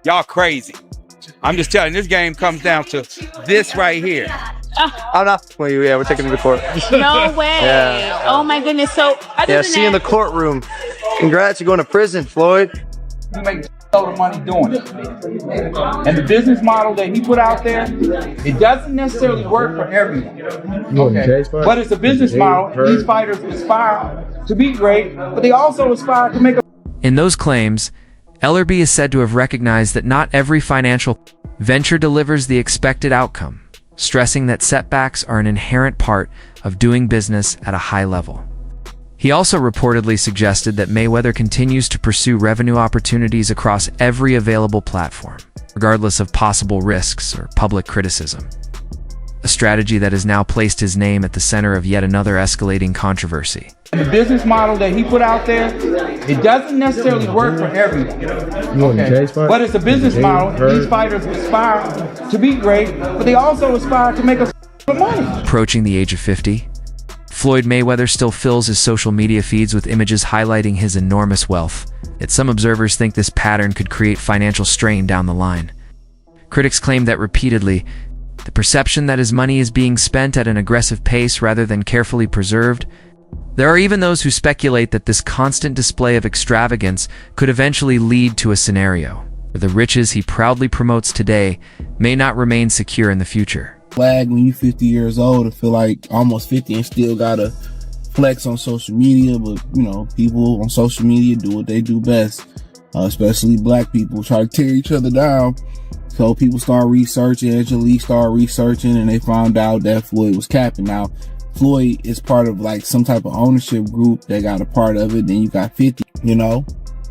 Y'all crazy. I'm just telling you, this game comes down to this right here. I'm not. Well, yeah, we're taking him to court. No way. Yeah. Oh my goodness. So other Yeah, than see you in the that, courtroom. Congrats, you're going to prison, Floyd. He makes a lot of money doing it. And the business model that he put out there, it doesn't necessarily work for everyone. Okay. But it's a business model. These fighters aspire to be great, but they also aspire to make a... In those claims, Ellerbe is said to have recognized that not every financial venture delivers the expected outcome, stressing that setbacks are an inherent part of doing business at a high level. He also reportedly suggested that Mayweather continues to pursue revenue opportunities across every available platform, regardless of possible risks or public criticism. A strategy that has now placed his name at the center of yet another escalating controversy. And the business model that he put out there, it doesn't necessarily work for everyone. Okay. But it's a business model. These fighters aspire to be great, but they also aspire to make a money. Approaching the age of 50, Floyd Mayweather still fills his social media feeds with images highlighting his enormous wealth. Yet some observers think this pattern could create financial strain down the line. Critics claim that repeatedly, the perception that his money is being spent at an aggressive pace rather than carefully preserved. There are even those who speculate that this constant display of extravagance could eventually lead to a scenario where the riches he proudly promotes today may not remain secure in the future. Flag when you 50 years old and feel like almost 50 and still gotta flex on social media, but you know, people on social media do what they do best, especially black people try to tear each other down. So people start researching, Angelique started researching, and they found out that Floyd was capping. Now, Floyd is part of like some type of ownership group that got a part of it. Then you got 50, you know,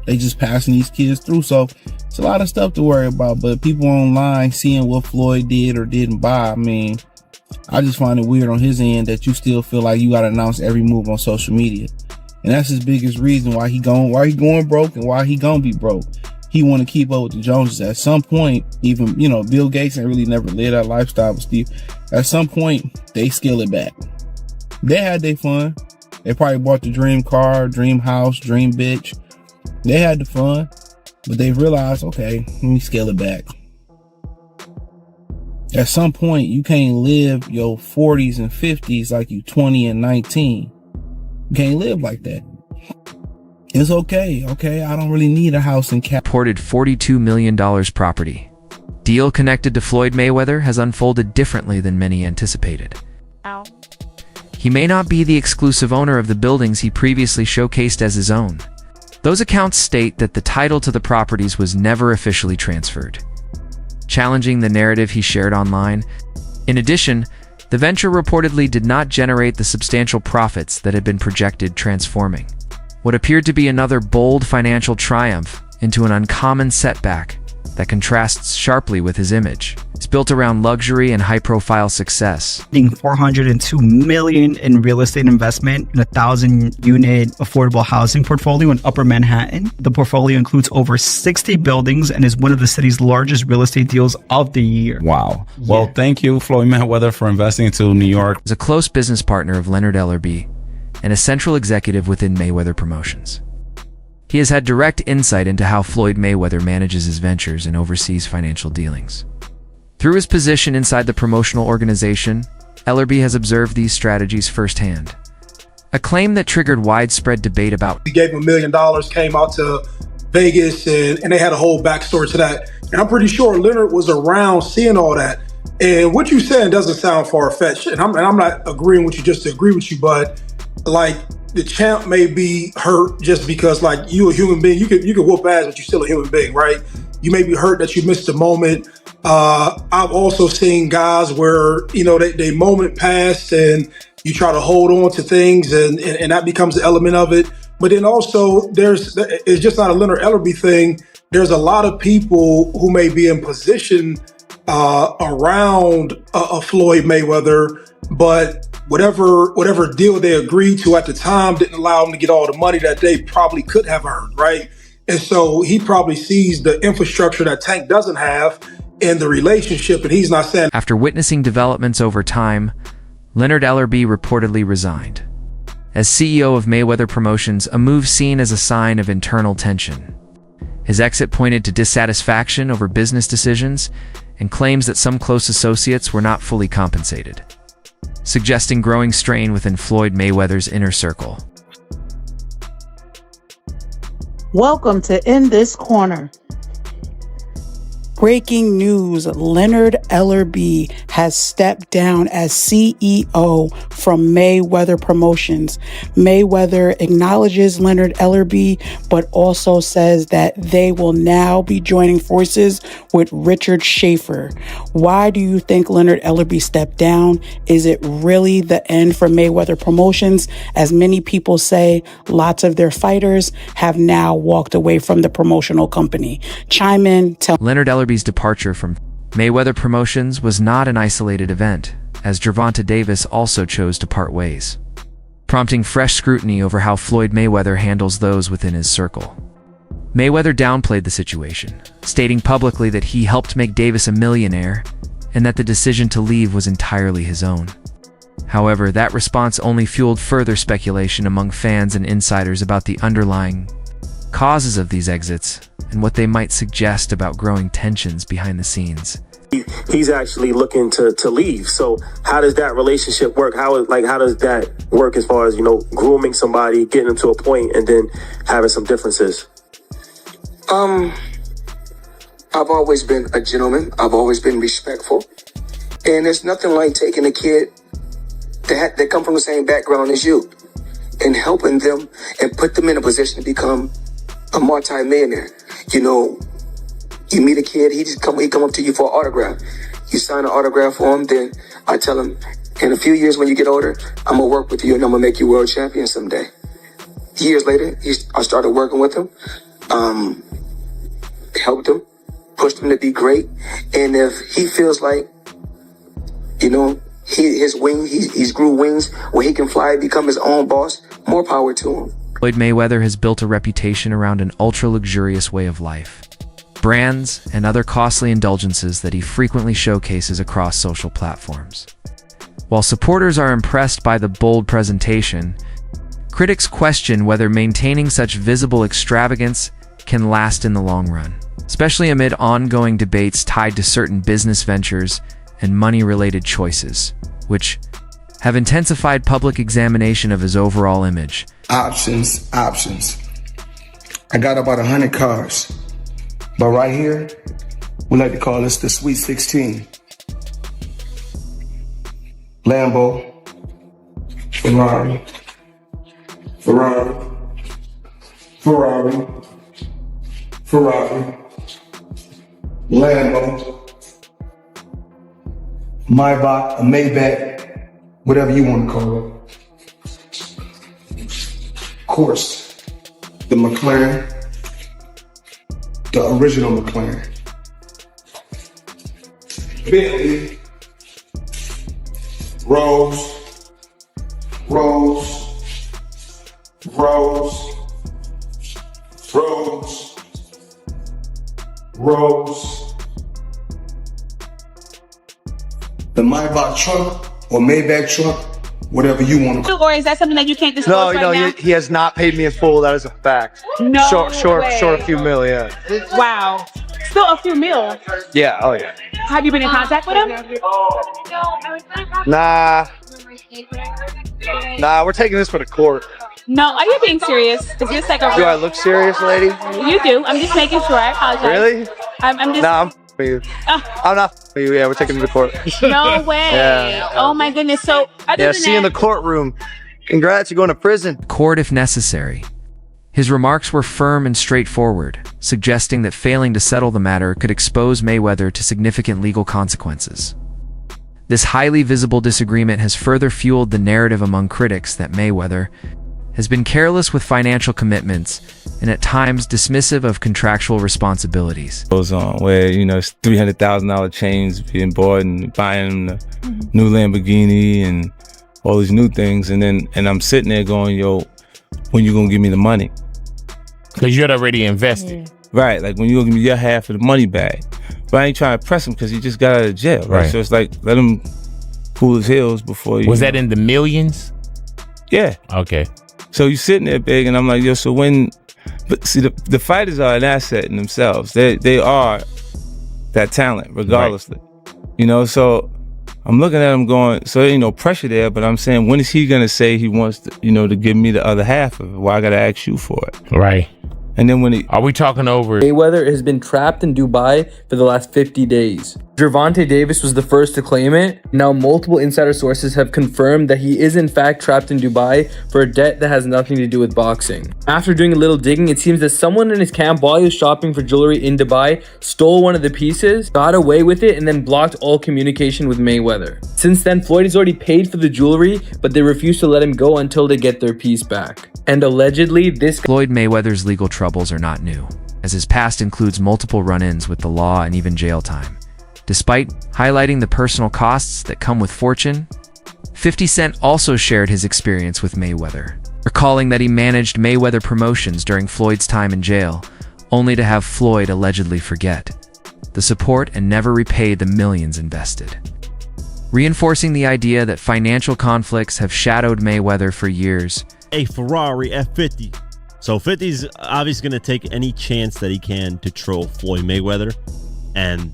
they just passing these kids through. So it's a lot of stuff to worry about, but people online seeing what Floyd did or didn't buy. I mean, I just find it weird on his end that you still feel like you got to announce every move on social media. And that's his biggest reason why he going broke and why he gonna be broke. He want to keep up with the Joneses. At some point, even, you know, Bill Gates ain't really never lived that lifestyle with Steve. At some point, they scale it back. They had their fun. They probably bought the dream car, dream house, dream bitch. They had the fun, but they realized, okay, let me scale it back. At some point, you can't live your 40s and 50s like you 20 and 19. You can't live like that. It's okay. I don't really need a house in Cap. Reported $42 million property. Deal connected to Floyd Mayweather has unfolded differently than many anticipated. Ow. He may not be the exclusive owner of the buildings he previously showcased as his own. Those accounts state that the title to the properties was never officially transferred, challenging the narrative he shared online. In addition, the venture reportedly did not generate the substantial profits that had been projected, transforming what appeared to be another bold financial triumph into an uncommon setback that contrasts sharply with his image. It's built around luxury and high-profile success. $402 million in real estate investment in a 1,000-unit affordable housing portfolio in Upper Manhattan. The portfolio includes over 60 buildings and is one of the city's largest real estate deals of the year. Wow. Well, thank you, Floyd Mayweather, for investing into New York. As a close business partner of Leonard Ellerbe and a central executive within Mayweather Promotions, he has had direct insight into how Floyd Mayweather manages his ventures and oversees financial dealings. Through his position inside the promotional organization, Ellerbe has observed these strategies firsthand. A claim that triggered widespread debate about. He gave him $1 million, came out to Vegas, and they had a whole backstory to that. And I'm pretty sure Leonard was around seeing all that. And what you're saying doesn't sound far-fetched. And I'm not agreeing with you just to agree with you, but like, the champ may be hurt just because, like, you a human being, you could whoop ass, but you're still a human being, right? You may be hurt that you missed a moment. I've also seen guys where, you know, they moment passed and you try to hold on to things and that becomes an element of it. But then also it's just not a Leonard Ellerbe thing. There's a lot of people who may be in position around a Floyd Mayweather, but whatever deal they agreed to at the time didn't allow them to get all the money that they probably could have earned, right? And so he probably sees the infrastructure that Tank doesn't have in the relationship, and he's not saying. After witnessing developments over time, Leonard Ellerbe reportedly resigned as CEO of Mayweather Promotions, a move seen as a sign of internal tension. His exit pointed to dissatisfaction over business decisions and claims that some close associates were not fully compensated, suggesting growing strain within Floyd Mayweather's inner circle. Welcome to In This Corner. Breaking news, Leonard Ellerbe has stepped down as CEO from Mayweather Promotions. Mayweather acknowledges Leonard Ellerbe, but also says that they will now be joining forces with Richard Schaefer. Why do you think Leonard Ellerbe stepped down? Is it really the end for Mayweather Promotions? As many people say, lots of their fighters have now walked away from the promotional company. Chime in, tell Leonard Ellerbe's departure from Mayweather Promotions was not an isolated event, as Gervonta Davis also chose to part ways, prompting fresh scrutiny over how Floyd Mayweather handles those within his circle. Mayweather downplayed the situation, stating publicly that he helped make Davis a millionaire and that the decision to leave was entirely his own. However, that response only fueled further speculation among fans and insiders about the underlying causes of these exits and what they might suggest about growing tensions behind the scenes. He's actually looking to leave. So how does that relationship work? How does that work as far as, grooming somebody, getting them to a point, and then having some differences? I've always been a gentleman. I've always been respectful. And there's nothing like taking a kid that come from the same background as you and helping them and put them in a position to become a multi-millionaire. You meet a kid, he come up to you for an autograph. You sign an autograph for him, then I tell him, in a few years when you get older, I'm gonna work with you and I'm gonna make you world champion someday. Years later, I started working with him, helped him, pushed him to be great. And if he feels like, he's grew wings where he can fly, become his own boss, more power to him. Floyd Mayweather has built a reputation around an ultra-luxurious way of life, brands, and other costly indulgences that he frequently showcases across social platforms. While supporters are impressed by the bold presentation, critics question whether maintaining such visible extravagance can last in the long run, especially amid ongoing debates tied to certain business ventures and money-related choices, which have intensified public examination of his overall image. Options. I got about 100 cars, but right here, we like to call this the Sweet 16. Lambo, Ferrari, Lambo, Maybach, a Maybach, whatever you want to call it. Of course, the McLaren, the original McLaren. Bentley, Rolls, the Maybach truck or Maybach truck, whatever you want to call it. Or is that something that you can't disclose right now? He has not paid me in full. That is a fact. No Short way. a few mil, yeah. Wow. Still a few mil. Yeah, oh yeah. Have you been in contact with him? Nah, we're taking this for the court. No, are you being serious? Is this like a Do I look serious, lady? You do. I'm just making sure. I apologize. Really? I'm just. Nah, I'm for you. I'm not for you. Yeah, we're taking it to the court. No way. Yeah. Oh my goodness. So other than See you in the courtroom. Congrats, you're going to prison. Court if necessary. His remarks were firm and straightforward, suggesting that failing to settle the matter could expose Mayweather to significant legal consequences. This highly visible disagreement has further fueled the narrative among critics that Mayweather has been careless with financial commitments and at times dismissive of contractual responsibilities. Goes on where, it's $300,000 chains being bought and buying the new Lamborghini and all these new things. And I'm sitting there going, yo, when you gonna give me the money? Because you had already invested. Right, like when you gonna give me your half of the money back. But I ain't trying to press him because he just got out of jail, right? So it's like, let him cool his heels before you. Was that in the millions? Yeah. Okay. So you sitting there big, and I'm like, yo, so when, but see, the fighters are an asset in themselves. They are that talent, regardlessly. You know, so I'm looking at him going, so there ain't no pressure there, but I'm saying, when is he gonna say he wants to, you know, to give me the other half of it? Why I gotta ask you for it? Right. And then when are we talking over? Mayweather has been trapped in Dubai for the last 50 days. Gervonta Davis was the first to claim it. Now multiple insider sources have confirmed that he is in fact trapped in Dubai for a debt that has nothing to do with boxing. After doing a little digging, it seems that someone in his camp, while he was shopping for jewelry in Dubai, stole one of the pieces, got away with it, and then blocked all communication with Mayweather. Since then, Floyd has already paid for the jewelry, but they refuse to let him go until they get their piece back. And allegedly, this Floyd Mayweather's legal troubles are not new, as his past includes multiple run-ins with the law and even jail time. Despite highlighting the personal costs that come with fortune, 50 Cent also shared his experience with Mayweather, recalling that he managed Mayweather Promotions during Floyd's time in jail, only to have Floyd allegedly forget the support and never repay the millions invested, reinforcing the idea that financial conflicts have shadowed Mayweather for years. A Ferrari F50. So 50's obviously going to take any chance that he can to troll Floyd Mayweather. And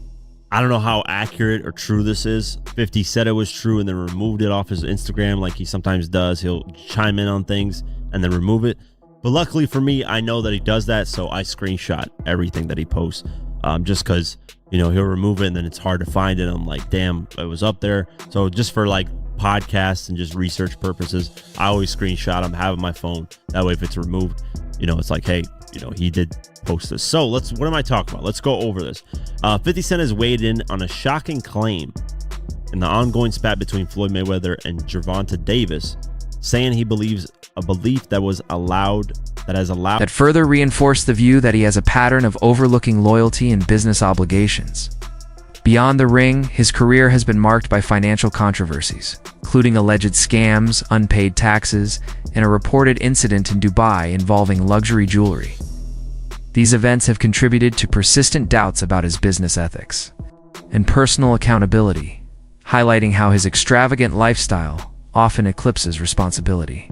I don't know how accurate or true this is. 50 said it was true and then removed it off his Instagram like he sometimes does. He'll chime in on things and then remove it. But luckily for me, I know that he does that, so I screenshot everything that he posts. Just because, you know, he'll remove it and then it's hard to find it. I'm like, damn, it was up there. So just for like podcasts and just research purposes, I always screenshot them, have it on my phone. That way, if it's removed, you know, it's like, hey, you know, he did post this. So what am I talking about? Let's go over this. 50 Cent has weighed in on a shocking claim in the ongoing spat between Floyd Mayweather and Gervonta Davis, saying he believes a belief that has further reinforced the view that he has a pattern of overlooking loyalty and business obligations. Beyond the ring, his career has been marked by financial controversies, including alleged scams, unpaid taxes, and a reported incident in Dubai involving luxury jewelry. These events have contributed to persistent doubts about his business ethics and personal accountability, highlighting how his extravagant lifestyle often eclipses responsibility.